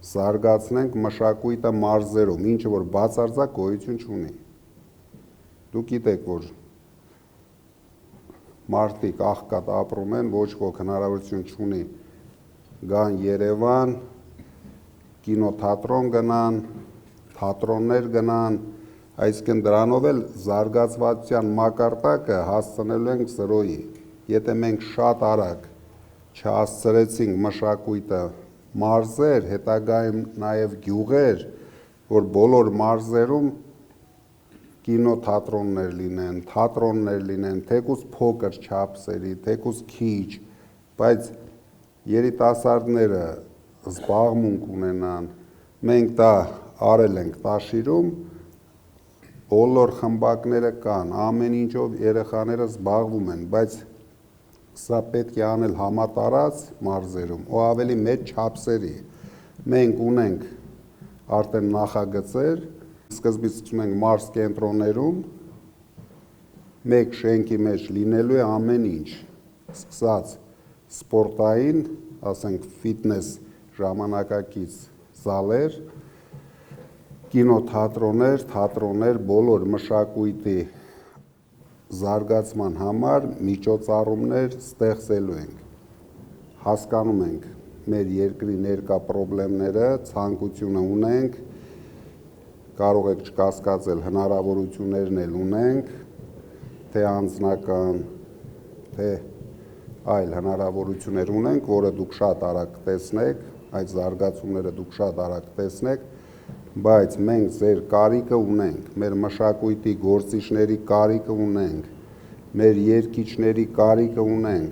զարգացնենք մշակույթը մարզերում, ինչը որ բացարձակ գոյություն չունի։ Դուք գիտեք, որ մարդիկ աղքատ ապրում են, ոչ ոք հնարավորություն չունի գան Երևան, կինոթատրոն գնան, թատրոններ գնան, այսինքն դրանով էլ զարգացվածության մակարդակը հասցնելու ենք զրոյի։ Եթե մենք շատ արագ չհասցրեցինք մշակույթը մարզեր, հետագայում նաև գյուղեր, որ բոլոր մարզերում կինոթատրոններ լինեն, թատրոններ լինեն, թեկուզ փոքր չափսերի, թեկուզ քիչ, բայց երիտասարդները զբաղմունք ունենան, մենք դա արել ենք Տաշիրում, բոլոր խմբակները կան, ամեն ինչով երեխաները զբաղվում են, բայց սա պետք է անել համատարած մարզերում, ու ավելի մեծ չափսերի։ Մենք ունենք արդեն նախագծեր, սկզբից սկսում ենք մարզ կենտրոններում, մեկ շենքի մեջ լինելու է ամեն ինչ, սկսած սպորտային, ասենք ֆիթնես ժամանակակից զալեր, կինոթատրոններ, թատրոններ, բոլոր մշակույթի զարգացման համար միջոցառումներ ստեղծելու ենք։ Հասկանում ենք մեր երկրի ներկա պրոբլեմները, ցանկությունը ունենք, կարող եք չկասկածել, հնարավորություններն էլ ունենք, թե անձնական, թե այլ հնարավորություններ ունենք, որը դուք շատ արագ տեսնեք, այդ զարգացումները դուք շատ արագ տեսնեք, բայց մենք ձեր կարիքը ունենք, մեր մշակույթի գործիչների կարիքը ունենք, մեր երգիչների կարիքը ունենք,